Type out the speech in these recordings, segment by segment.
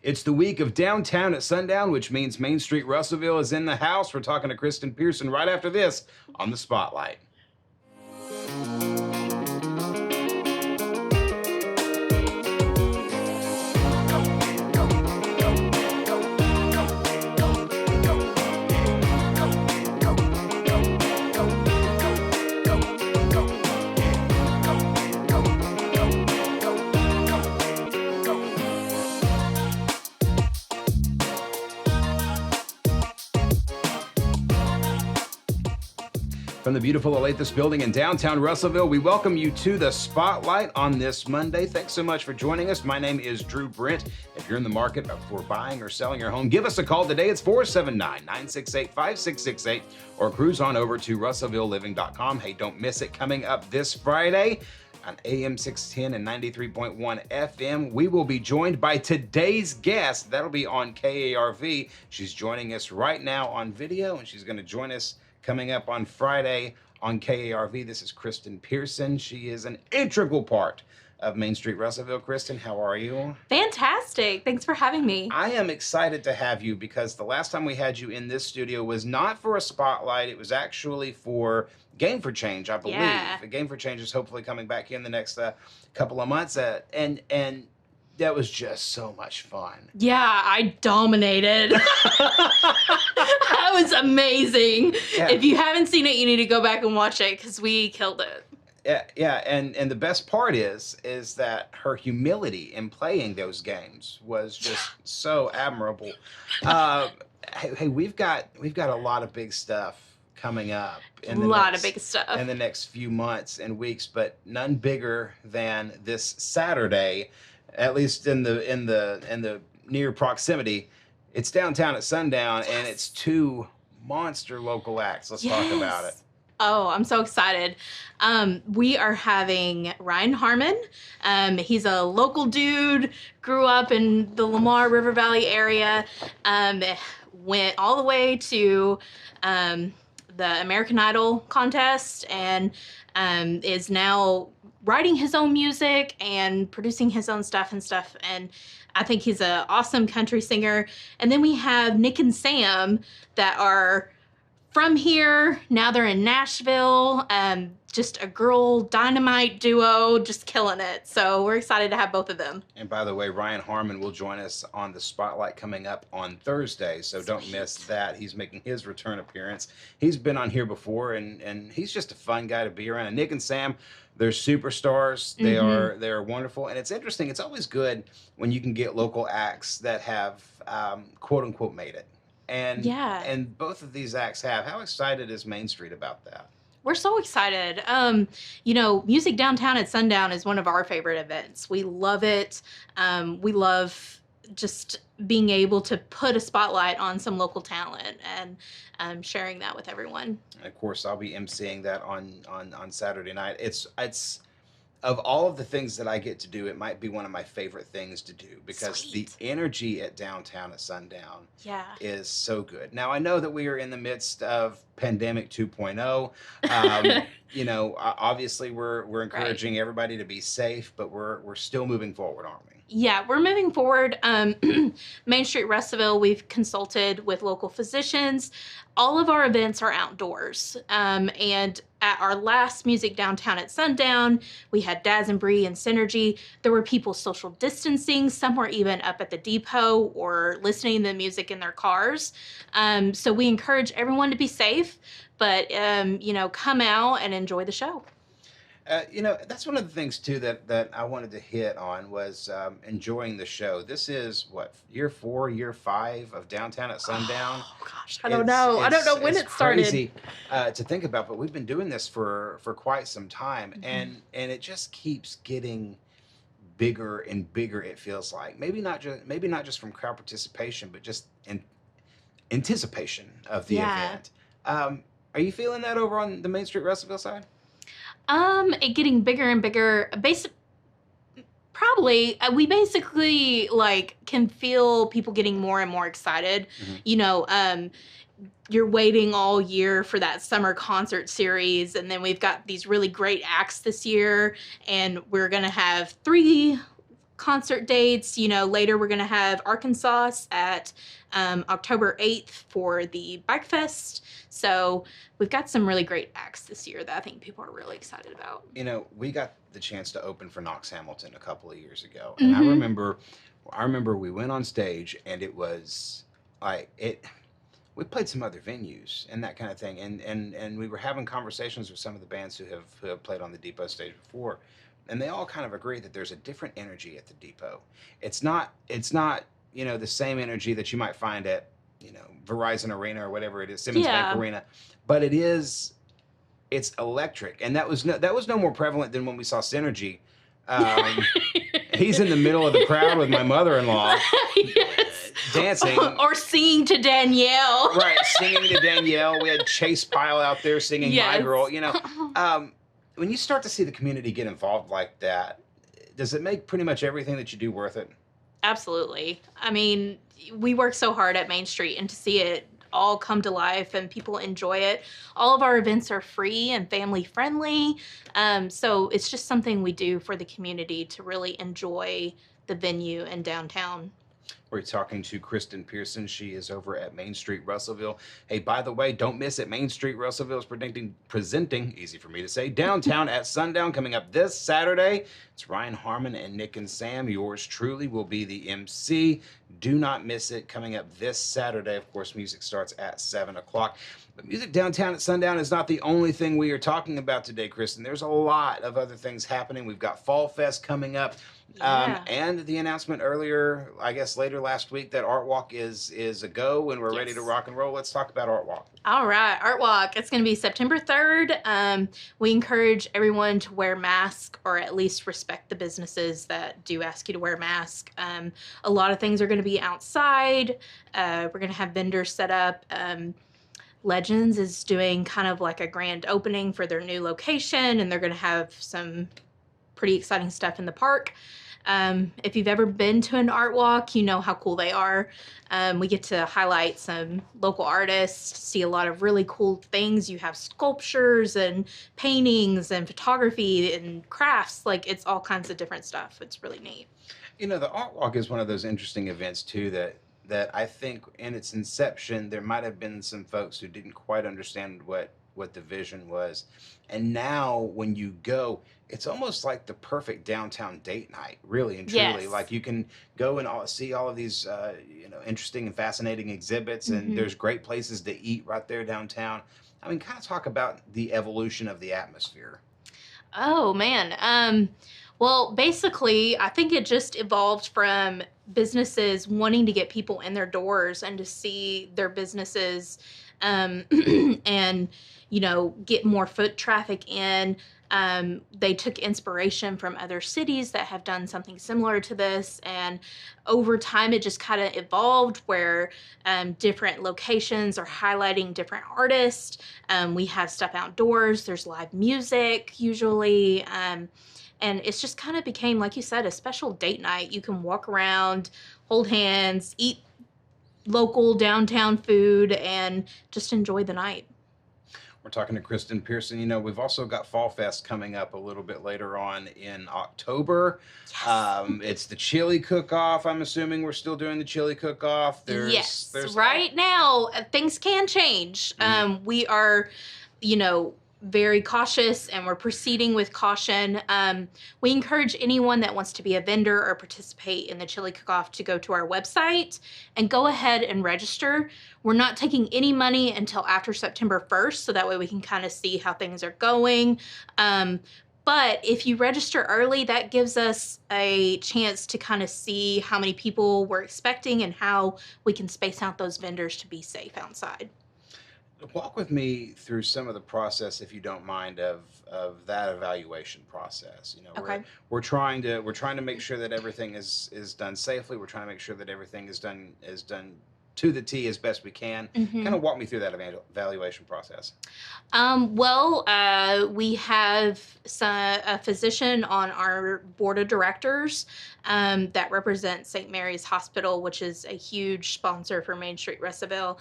It's the week of Downtown at Sundown, which means Main Street Russellville is in the house. We're talking to Kristin Pearson right after this on The Spotlight. From the beautiful Alathus building in downtown Russellville, we welcome you to the Spotlight on this Monday. Thanks so much for joining us. My name is Drew Brent. If you're in the market for buying or selling your home, give us a call today. It's 479-968-5668 or cruise on over to russellvilleliving.com. Hey, don't miss it. Coming up this Friday on AM 610 and 93.1 FM, we will be joined by today's guest. That'll be on KARV. She's joining us right now on video, and she's going to join us coming up on Friday on KARV. This is Kristin Pearson. She is an integral part of Main Street Russellville. Kristin, how are you? Fantastic. Thanks for having me. I am excited to have you because the last time we had you in this studio was not for a spotlight. It was actually for Game for Change, I believe. Yeah. The Game for Change is hopefully coming back in the next couple of months. And that was just so much fun. Yeah, I dominated. That was amazing. Yeah. If you haven't seen it, you need to go back and watch it because we killed it. Yeah, and the best part is that her humility in playing those games was just so admirable. Hey, we've got a lot of big stuff coming up. A lot of big stuff in the next few months and weeks, but none bigger than this Saturday. At least in the near proximity, it's Downtown at Sundown, yes. And it's two monster local acts. Let's talk about it. Oh, I'm so excited. We are having Ryan Harmon. He's a local dude, grew up in the Lamar River Valley area, went all the way to the American Idol contest, and is now writing his own music and producing his own stuff. And I think he's an awesome country singer. And then we have Nick and Sam that are from here. Now they're in Nashville. Just a girl dynamite duo, just killing it. So we're excited to have both of them. And by the way, Ryan Harmon will join us on the Spotlight coming up on Thursday. So don't miss that. He's making his return appearance. He's been on here before, and he's just a fun guy to be around. And Nick and Sam, they're superstars. They are wonderful. And it's interesting. It's always good when you can get local acts that have quote unquote made it. And both of these acts have. How excited is Main Street about that? We're so excited. Music Downtown at Sundown is one of our favorite events. We love it. We love just being able to put a spotlight on some local talent and sharing that with everyone. And of course, I'll be emceeing that on Saturday night. It's of all of the things that I get to do, it might be one of my favorite things to do because Sweet. The energy at Downtown at Sundown is so good. Now, I know that we are in the midst of Pandemic 2.0. Obviously we're encouraging everybody to be safe, but we're still moving forward, aren't we? Yeah, we're moving forward. Main Street Russellville, we've consulted with local physicians. All of our events are outdoors. And at our last Music Downtown at Sundown, we had Daz and Bree and Synergy. There were people social distancing. Some were even up at the depot or listening to the music in their cars. So we encourage everyone to be safe, but, come out and enjoy the show. That's one of the things, too, that I wanted to hit on was enjoying the show. This is, year 4, year 5 of Downtown at Sundown? Oh, gosh, I don't know. I don't know when it started. It's crazy to think about, but we've been doing this for quite some time, and it just keeps getting bigger and bigger, it feels like. Maybe not just from crowd participation, but just in anticipation of the event. Are you feeling that over on the Main Street Russellville side? It getting bigger and bigger. Probably, we basically can feel people getting more and more excited. You're waiting all year for that summer concert series, and then we've got these really great acts this year, and we're gonna have 3 concert dates. Later we're going to have Arkansas at October 8th for the Bike Fest. So we've got some really great acts this year that I think people are really excited about. We got the chance to open for Knox Hamilton a couple of years ago. And I remember we went on stage, and it was we played some other venues and that kind of thing. And we were having conversations with some of the bands who have played on the Depot stage before. And they all kind of agree that there's a different energy at the Depot. It's not the same energy that you might find at, Verizon Arena or whatever it is, Simmons Bank Arena. But it's electric. And that was no more prevalent than when we saw Synergy. He's in the middle of the crowd with my mother-in-law. Yes. Dancing. Or singing to Danielle. Right, singing to Danielle. We had Chase Pyle out there singing My Girl. When you start to see the community get involved like that, does it make pretty much everything that you do worth it? Absolutely. I mean, we work so hard at Main Street, and to see it all come to life and people enjoy it. All of our events are free and family friendly. So it's just something we do for the community to really enjoy the venue in downtown. We're talking to Kristin Pearson. She is over at Main Street Russellville. Hey, by the way, don't miss it. Main Street Russellville is presenting, easy for me to say, Downtown at Sundown coming up this Saturday. It's Ryan Harmon and Nick and Sam. Yours truly will be the MC. Do not miss it. Coming up this Saturday. Of course, music starts at 7 o'clock. But Music Downtown at Sundown is not the only thing we are talking about today, Kristin. There's a lot of other things happening. We've got Fall Fest coming up. And the announcement earlier, I guess later last week, that Art Walk is a go and we're ready to rock and roll. Let's talk about Art Walk. All right, Art Walk. It's going to be September 3rd. We encourage everyone to wear masks, or at least respect the businesses that do ask you to wear a mask. A lot of things are going to be outside. We're going to have vendors set up. Legends is doing kind of like a grand opening for their new location, and they're going to have some pretty exciting stuff in the park. If you've ever been to an art walk, you know how cool they are. We get to highlight some local artists, see a lot of really cool things. You have sculptures and paintings and photography and crafts. Like, it's all kinds of different stuff. It's really neat. The art walk is one of those interesting events too that I think in its inception there might have been some folks who didn't quite understand what the vision was. And now when you go, it's almost like the perfect downtown date night, really and truly. Yes. Like, you can go and see all of these interesting and fascinating exhibits, and there's great places to eat right there downtown. I mean, kind of talk about the evolution of the atmosphere. Oh, man. Well, basically, I think it just evolved from businesses wanting to get people in their doors and to see their businesses and, get more foot traffic in. They took inspiration from other cities that have done something similar to this. And over time, it just kind of evolved where different locations are highlighting different artists. We have stuff outdoors. There's live music usually. And it's just kind of became, like you said, a special date night. You can walk around, hold hands, eat local downtown food, and just enjoy the night. We're talking to Kristin Pearson. We've also got Fall Fest coming up a little bit later on in October. Yes. It's the chili cook-off. I'm assuming we're still doing the chili cook-off. Yes. Right now, things can change. We are, very cautious, and we're proceeding with caution. We encourage anyone that wants to be a vendor or participate in the chili cook-off to go to our website and go ahead and register. We're not taking any money until after September 1st, so that way we can kind of see how things are going. But if you register early, that gives us a chance to kind of see how many people we're expecting and how we can space out those vendors to be safe outside. Walk with me through some of the process, if you don't mind, of that evaluation process. Okay. We're trying to make sure that everything is done safely. We're trying to make sure that everything is done to the T as best we can. Kind of walk me through that evaluation process. We have a physician on our board of directors. that represents St. Mary's Hospital, which is a huge sponsor for Main Street Russellville.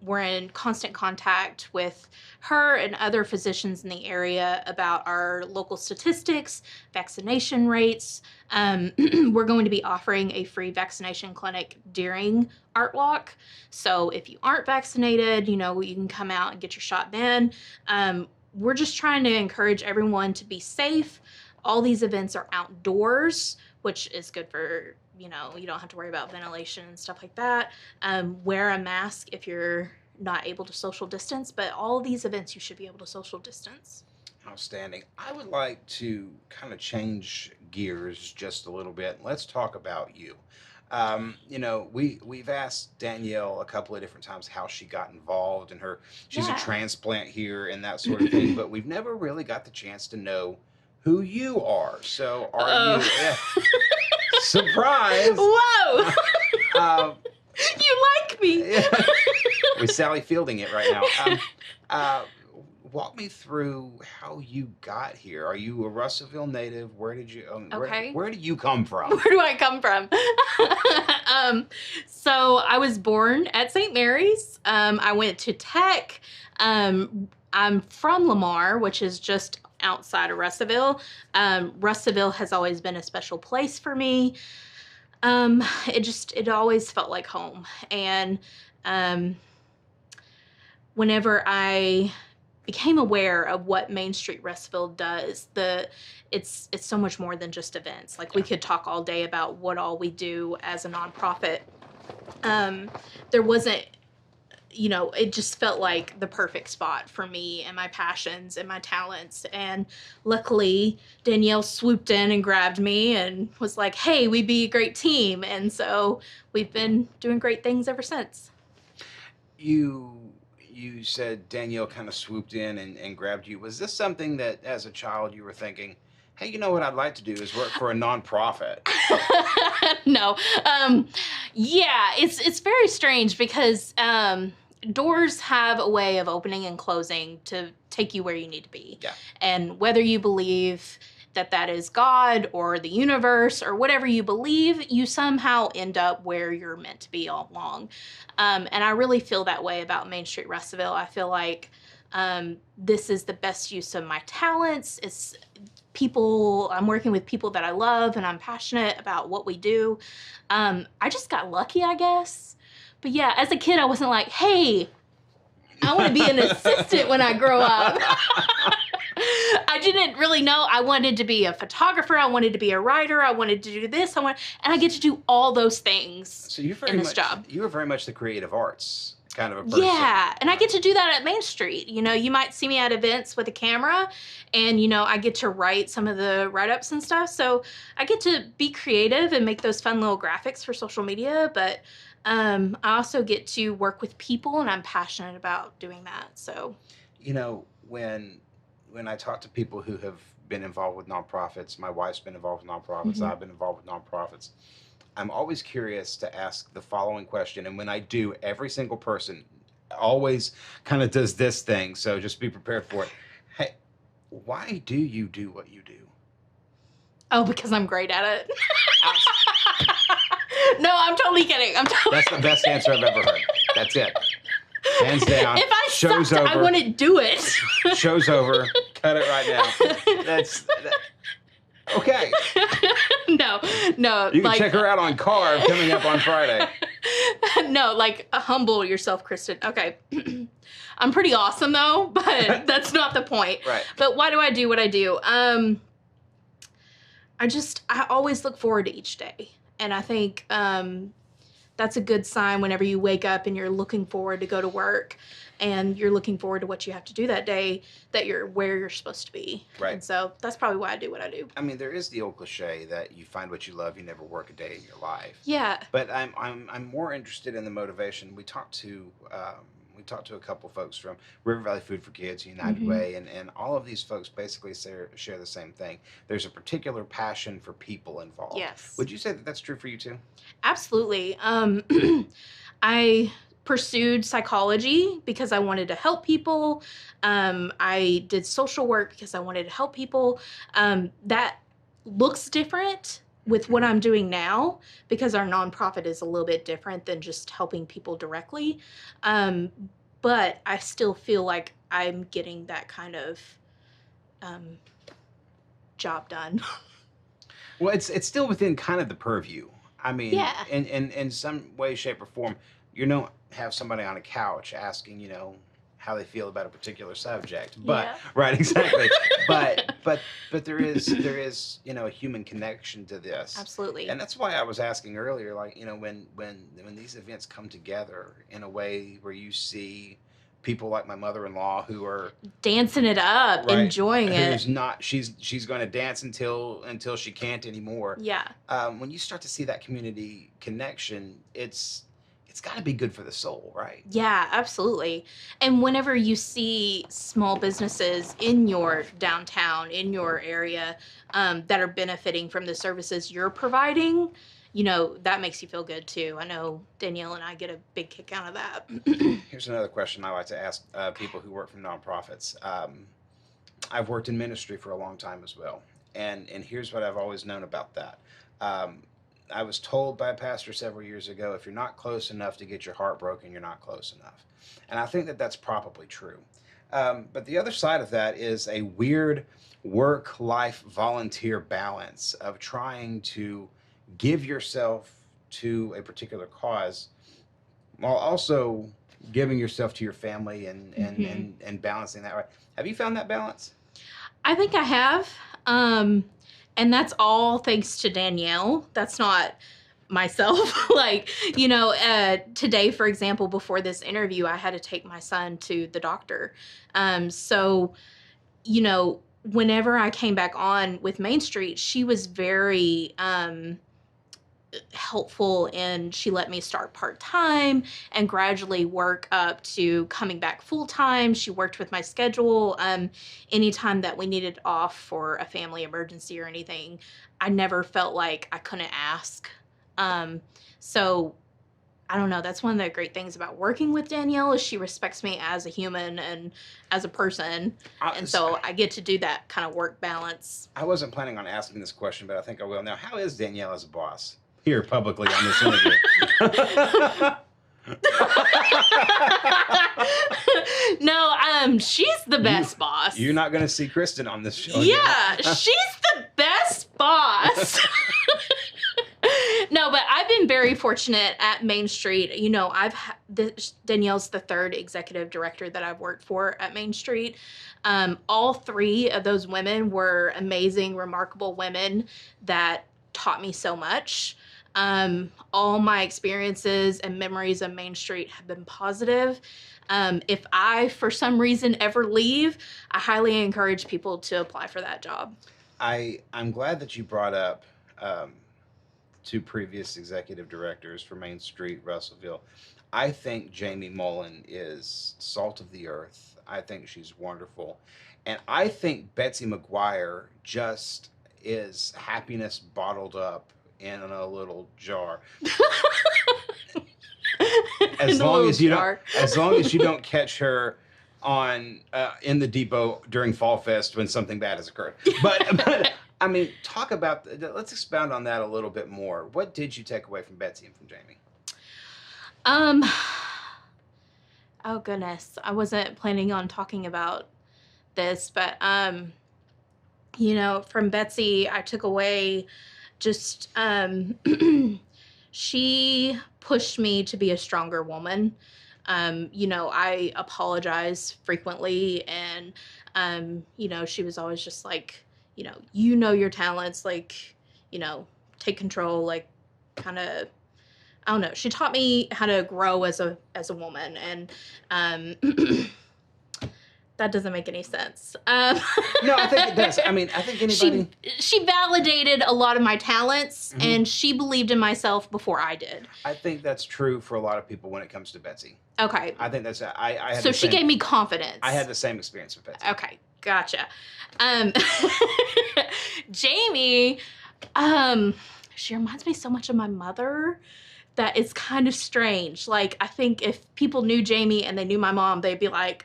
We're in constant contact with her and other physicians in the area about our local statistics, vaccination rates. We're going to be offering a free vaccination clinic during Art Walk. So if you aren't vaccinated, you can come out and get your shot then. We're just trying to encourage everyone to be safe. All these events are outdoors, which is good for, you don't have to worry about ventilation and stuff like that. Wear a mask if you're not able to social distance, but all these events you should be able to social distance. Outstanding. I would like to kind of change gears just a little bit. Let's talk about you. We've asked Danielle a couple of different times how she got involved in she's a transplant here and that sort of thing, but we've never really got the chance to know who you are. So are you surprise? Whoa! You like me. We're Sally Fielding it right now. Walk me through how you got here. Are you a Russellville native? Where did you? Okay. Where do you come from? Where do I come from? So I was born at St. Mary's. I went to Tech. I'm from Lamar, which is just outside of Russellville. Russellville has always been a special place for me. It always felt like home. And whenever I became aware of what Main Street Russellville does, it's so much more than just events. Like, we could talk all day about what all we do as a nonprofit. There wasn't, it just felt like the perfect spot for me and my passions and my talents. And luckily, Danielle swooped in and grabbed me and was like, hey, we'd be a great team. And so we've been doing great things ever since. You said Danielle kind of swooped in and grabbed you. Was this something that as a child you were thinking, hey, you know what I'd like to do is work for a nonprofit? No. Yeah, it's very strange because doors have a way of opening and closing to take you where you need to be. Yeah. And whether you believe that is God or the universe or whatever you believe, you somehow end up where you're meant to be all along. And I really feel that way about Main Street Russellville. I feel like this is the best use of my talents. I'm working with people that I love and I'm passionate about what we do. I just got lucky, I guess. But yeah, as a kid, I wasn't like, hey, I want to be an assistant when I grow up. I didn't really know. I wanted to be a photographer. I wanted to be a writer. I wanted to do this. And I get to do all those things in this job. You are very much the creative arts kind of a person. Yeah, and I get to do that at Main Street. You might see me at events with a camera, and, I get to write some of the write-ups and stuff. So I get to be creative and make those fun little graphics for social media, but I also get to work with people, and I'm passionate about doing that. So, when I talk to people who have been involved with nonprofits, my wife's been involved with nonprofits, I've been involved with nonprofits, I'm always curious to ask the following question. And when I do, every single person always kind of does this thing. So just be prepared for it. Hey, why do you do what you do? Oh, because I'm great at it. No, I'm totally kidding. That's the best answer I've ever heard. That's it. Hands down. If I show's sucked, over. I wouldn't do it. Show's over. Cut it right now. Okay. No. You can check her out on Carve coming up on Friday. No, humble yourself, Kristin. Okay. I'm pretty awesome, though, but that's not the point. Right. But why do I do what I do? I always look forward to each day. And I think that's a good sign whenever you wake up and you're looking forward to go to work and you're looking forward to what you have to do that day, that you're where you're supposed to be. Right. And so that's probably why I do what I do. I mean, there is the old cliche that you find what you love, you never work a day in your life. Yeah. But I'm more interested in the motivation. We talked to a couple folks from River Valley Food for Kids, United Way, and all of these folks basically share the same thing. There's a particular passion for people involved. Yes. Would you say that that's true for you too? Absolutely. I pursued psychology because I wanted to help people. I did social work because I wanted to help people. That looks different, with what I'm doing now, because our nonprofit is a little bit different than just helping people directly. But I still feel like I'm getting that kind of job done. Well, it's still within kind of the purview. I mean, Yeah. in some way, shape, or form, you don't have somebody on a couch asking, how they feel about a particular subject. But Yeah. right, exactly. but there is a human connection to this. Absolutely. And that's why I was asking earlier, like, when these events come together in a way where you see people like my mother-in-law who are dancing it up, right, enjoying it. who's not, she's going to dance until she can't anymore. Yeah. When you start to see that community connection, it's got to be good for the soul, right? Yeah, absolutely. And whenever you see small businesses in your downtown, in your area, that are benefiting from the services you're providing, that makes you feel good too. I know Danielle and I get a big kick out of that. Here's another question I like to ask people who work from nonprofits. I've worked in ministry for a long time as well. And here's what I've always known about that. I was told by a pastor several years ago, if you're not close enough to get your heart broken, you're not close enough. And I think that that's probably true. But the other side of that is a weird work-life volunteer balance of trying to give yourself to a particular cause while also giving yourself to your family and balancing that. Right? Have you found that balance? I think I have. And that's all thanks to Danielle. That's not myself. Today, for example, before this interview, I had to take my son to the doctor. So, whenever I came back on with Main Street, she was very helpful, and she let me start part-time and gradually work up to coming back full-time. She worked with my schedule. Anytime that we needed off for a family emergency or anything, I never felt like I couldn't ask. So I don't know. That's one of the great things about working with Danielle is she respects me as a human and as a person. And so I get to do that kind of work balance. I wasn't planning on asking this question, but I think I will. Now, how is Danielle as a boss? Here publicly on this interview. No, she's the best boss. You're not going to see Kristin on this show. Yeah, she's the best boss. No, but I've been very fortunate at Main Street. Danielle's the third executive director that I've worked for at Main Street. All three of those women were amazing, remarkable women that taught me so much. All my experiences and memories of Main Street have been positive. If I, for some reason, ever leave, I highly encourage people to apply for that job. I'm glad that you brought up two previous executive directors for Main Street Russellville. I think Jamie Mullen is salt of the earth. I think she's wonderful. And I think Betsy McGuire just is happiness bottled up in a little jar. As long as you don't catch her on in the depot during Fall Fest when something bad has occurred. But I mean, talk about let's expound on that a little bit more. What did you take away from Betsy and from Jamie? Oh goodness, I wasn't planning on talking about this, but from Betsy, I took away just she pushed me to be a stronger woman. I apologize frequently, and she was always just like, your talents, like, take control, like, kind of, I don't know. She taught me how to grow as a woman, and that doesn't make any sense. No, I think it does. I mean, I think anybody... She validated a lot of my talents, mm-hmm. and she believed in myself before I did. I think that's true for a lot of people when it comes to Betsy. Okay. I think that's... I had so she gave me confidence. I had the same experience with Betsy. Okay, gotcha. Jamie, she reminds me so much of my mother that it's kind of strange. Like, I think if people knew Jamie and they knew my mom, they'd be like,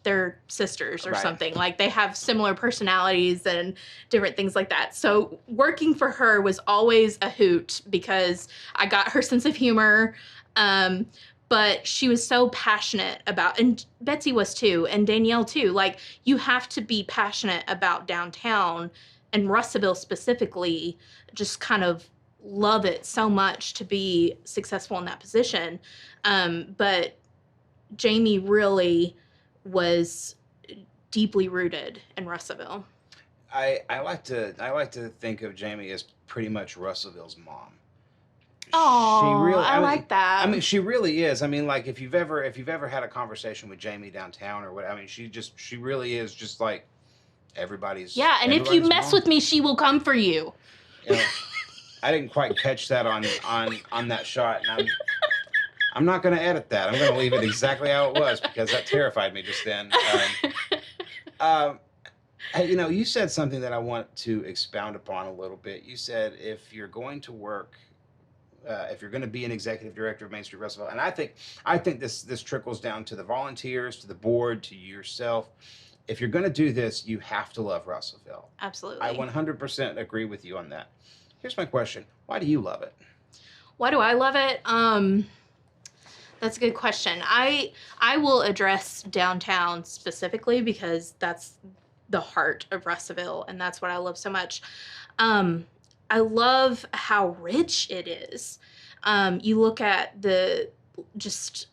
they're sisters or Right. something. Like they have similar personalities and different things like that. So working for her was always a hoot because I got her sense of humor. But she was so passionate about, and Betsy was too, and Danielle too. Like, you have to be passionate about downtown, and Russellville specifically, just kind of love it so much to be successful in that position. But Jamie really was deeply rooted in Russellville. I like to think of Jamie as pretty much Russellville's mom. Oh, I mean, like that. I mean, she really is. I mean, like if you've ever had a conversation with Jamie downtown or what, I mean, she really is just like everybody's. Yeah, and if you mess with me, she will come for you. You know, I didn't quite catch that on that shot, and I'm not going to edit that. I'm going to leave it exactly how it was because that terrified me just then. Hey, you know, you said something that I want to expound upon a little bit. You said if you're going to work. If you're going to be an executive director of Main Street Russellville, and I think this trickles down to the volunteers, to the board, to yourself. If you're going to do this, you have to love Russellville. Absolutely. I 100% agree with you on that. Here's my question: why do you love it? Why do I love it? That's a good question. I will address downtown specifically because that's the heart of Russellville, and that's what I love so much. I love how rich it is. You look at just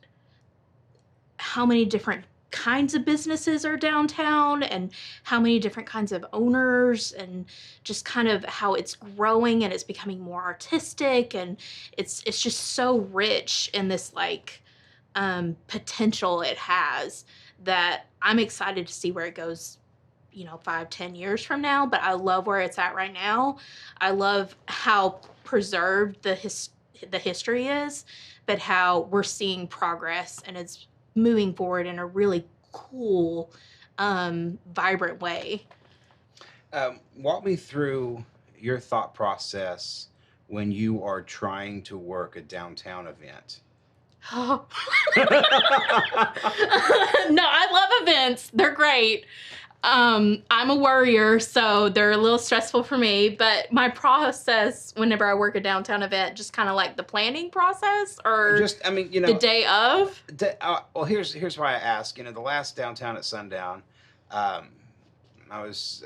how many different kinds of businesses are downtown and how many different kinds of owners and just kind of how it's growing and it's becoming more artistic and it's just so rich in this like potential it has that I'm excited to see where it goes, 5-10 years from now, but I love where it's at right now. I love how preserved the history is, but how we're seeing progress and it's moving forward in a really cool, vibrant way. Walk me through your thought process when you are trying to work a downtown event. No, I love events. They're great. I'm a worrier, so they're a little stressful for me, but my process whenever I work a downtown event, just kind of like the planning process or the day of? Well, here's why I ask. The last Downtown at Sundown, I was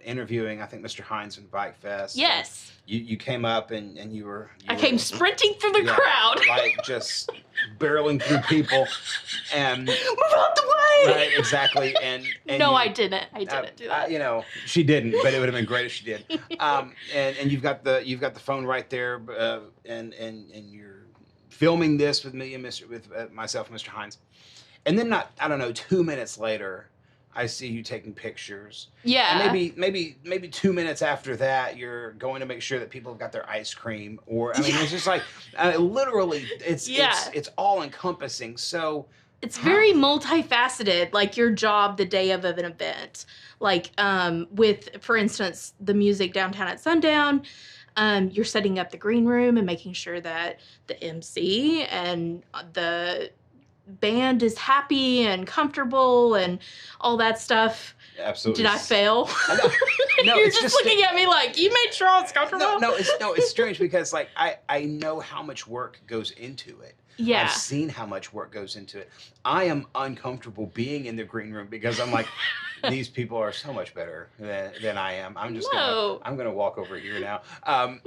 interviewing, I think, Mr. Hines from Bike Fest. Yes. You came up and you I came sprinting through the crowd. Like just barreling through people and move out the way. Right, exactly. And no, I didn't do that. She didn't, but it would have been great if she did. And you've got the phone right there, and you're filming this with me and myself and Mr. Hines. And then 2 minutes later, I see you taking pictures. Yeah. And maybe 2 minutes after that, you're going to make sure that people have got their ice cream. Or it's just like literally, it's all encompassing. So it's very multifaceted. Like your job the day of an event, like with, for instance, the music Downtown at Sundown. You're setting up the green room and making sure that the MC and the band is happy and comfortable and all that stuff. Absolutely. Did I fail? No, you're just looking at me like you made sure I was comfortable. No, it's strange because like I know how much work goes into it. Yeah. I've seen how much work goes into it. I am uncomfortable being in the green room because I'm like, these people are so much better than I am. I'm just gonna walk over here now.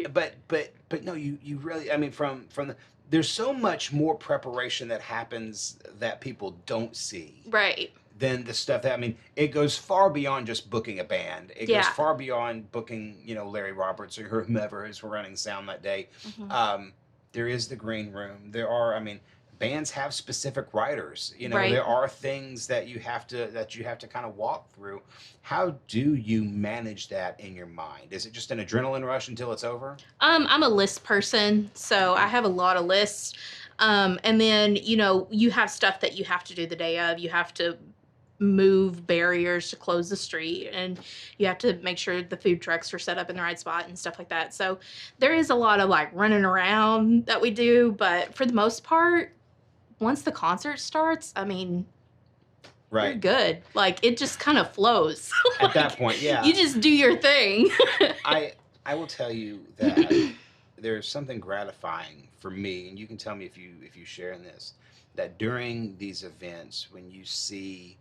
But no, you really, from the, there's so much more preparation that happens that people don't see. Right. Than the stuff that, it goes far beyond just booking a band. It goes far beyond booking, Larry Roberts or whomever is running sound that day. Mm-hmm. There is the green room. There are, bands have specific writers. Right. There are things that you have to kind of walk through. How do you manage that in your mind? Is it just an adrenaline rush until it's over? I'm a list person, so I have a lot of lists. And then, you have stuff that you have to do the day of. You have to move barriers to close the street, and you have to make sure the food trucks are set up in the right spot and stuff like that. So there is a lot of like running around that we do, but for the most part, once the concert starts, you're good. Like, it just kind of flows. At that point, yeah. You just do your thing. I will tell you that there's something gratifying for me, and you can tell me if you share in this, that during these events, when you see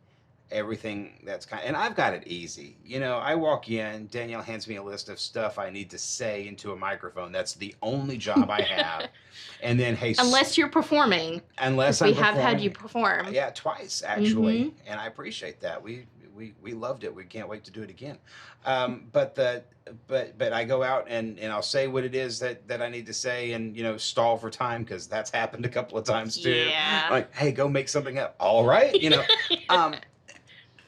everything that's and I've got it easy. You know, I walk in, Danielle hands me a list of stuff I need to say into a microphone. That's the only job I have. And then, hey, unless you're performing. Unless we have had you perform. Yeah, twice actually, and I appreciate that. We loved it. We can't wait to do it again. But I go out and I'll say what it is that I need to say, and stall for time, because that's happened a couple of times too. Yeah. Like, hey, go make something up. All right,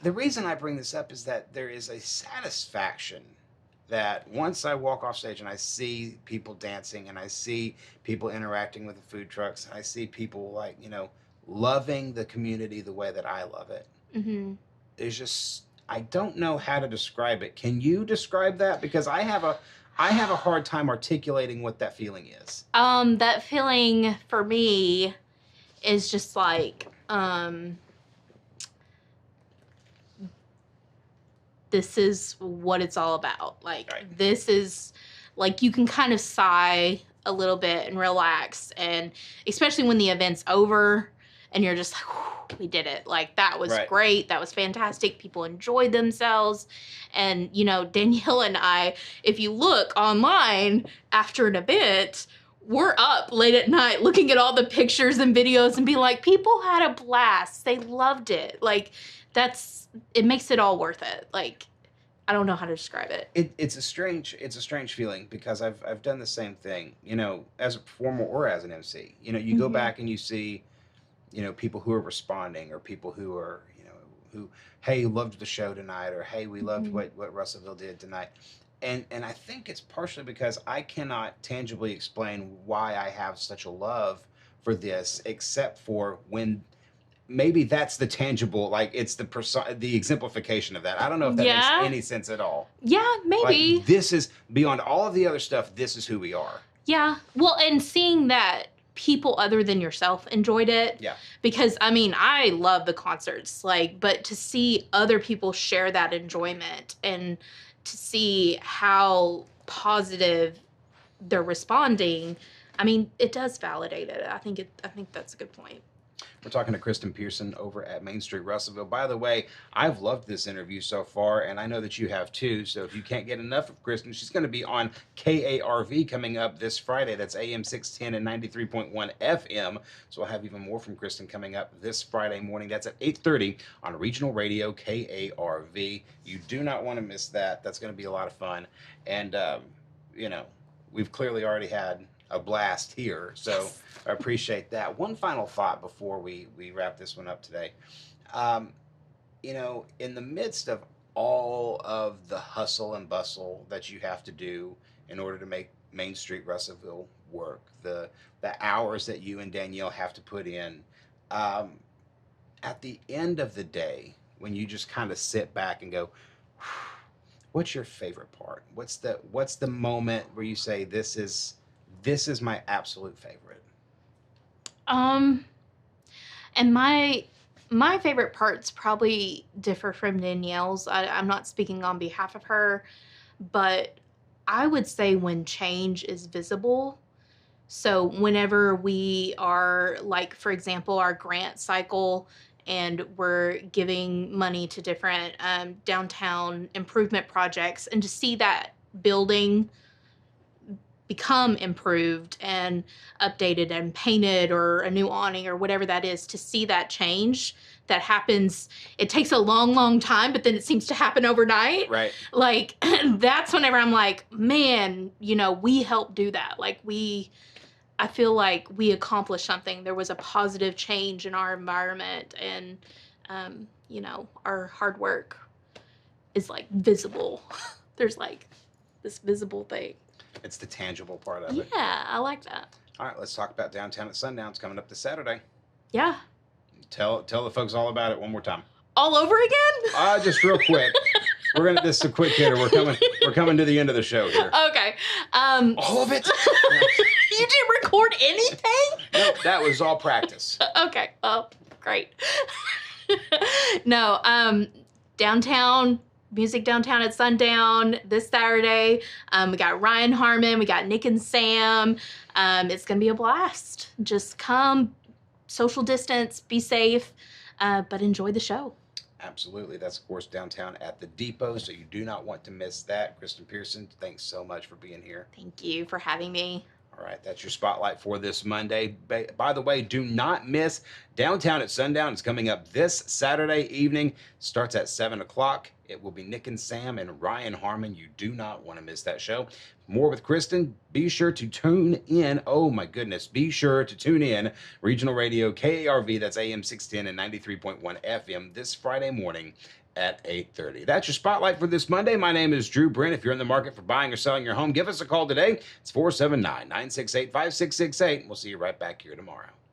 The reason I bring this up is that there is a satisfaction that once I walk off stage and I see people dancing and I see people interacting with the food trucks, and I see people loving the community the way that I love it. Mm-hmm. There's just, I don't know how to describe it. Can you describe that? Because I have a hard time articulating what that feeling is. That feeling for me is just like, this is what it's all about. Like, right. This is, like, you can kind of sigh a little bit and relax, and especially when the event's over and you're just like, we did it. Like, that was right. Great. That was fantastic. People enjoyed themselves. And, Danielle and I, if you look online after an event, we're up late at night looking at all the pictures and videos and be like, people had a blast. They loved it. Like, it makes it all worth it. Like, I don't know how to describe it. It's a strange feeling, because I've done the same thing, as a performer or as an MC. You go back and you see, people who are responding, or people who are, who, hey, loved the show tonight, or hey, we loved what Russellville did tonight. And I think it's partially because I cannot tangibly explain why I have such a love for this, except for when maybe that's the tangible, like, it's the exemplification of that. I don't know if that makes any sense at all. Yeah, maybe. Like, this is, beyond all of the other stuff, this is who we are. Yeah. Well, and seeing that people other than yourself enjoyed it. Yeah. Because, I love the concerts, but to see other people share that enjoyment, and to see how positive they're responding, it does validate it. I think that's a good point. We're talking to Kristin Pearson over at Main Street Russellville. By the way, I've loved this interview so far, and I know that you have too. So if you can't get enough of Kristin, she's going to be on KARV coming up this Friday. That's AM 610 and 93.1 FM. So we'll have even more from Kristin coming up this Friday morning. That's at 8:30 on Regional Radio KARV. You do not want to miss that. That's going to be a lot of fun. And, we've clearly already had a blast here, so I appreciate that. One final thought before we wrap this one up today. In the midst of all of the hustle and bustle that you have to do in order to make Main Street Russellville work, the hours that you and Danielle have to put in, at the end of the day, when you just kind of sit back and go, what's your favorite part? What's the moment where you say, this is my absolute favorite? And my favorite parts probably differ from Danielle's. I'm not speaking on behalf of her, but I would say when change is visible. So whenever we are, like, for example, our grant cycle, and we're giving money to different downtown improvement projects, and to see that building become improved and updated and painted, or a new awning, or whatever that is, to see that change that happens. It takes a long, long time, but then it seems to happen overnight. Right. Like, that's whenever I'm like, man, we helped do that. Like, I feel like we accomplished something. There was a positive change in our environment, and, our hard work is, like, visible. There's, like, this visible thing. It's the tangible part of it. Yeah, I like that. All right, let's talk about Downtown at Sundown. It's coming up this Saturday. Yeah. Tell the folks all about it one more time. All over again? Just real quick. This is a quick hitter. We're coming to the end of the show here. Okay. All of it? You didn't record anything? No, that was all practice. Okay. Oh, great. No, downtown, music downtown at sundown this Saturday. We got Ryan Harmon, we got Nick and Sam. It's going to be a blast. Just come, social distance, be safe, but enjoy the show. Absolutely. That's, of course, downtown at the Depot, so you do not want to miss that. Kristin Pearson, thanks so much for being here. Thank you for having me. All right, that's your spotlight for this Monday. By the way, do not miss Downtown at Sundown. It's coming up this Saturday evening. Starts at 7 o'clock. It will be Nick and Sam and Ryan Harmon. You do not want to miss that show. More with Kristin. Be sure to tune in. Oh, my goodness. Be sure to tune in. Regional Radio KARV, that's AM 610 and 93.1 FM this Friday morning at 8:30. That's your spotlight for this Monday. My name is Drew Brent. If you're in the market for buying or selling your home, give us a call today. It's 479-968-5668. We'll see you right back here tomorrow.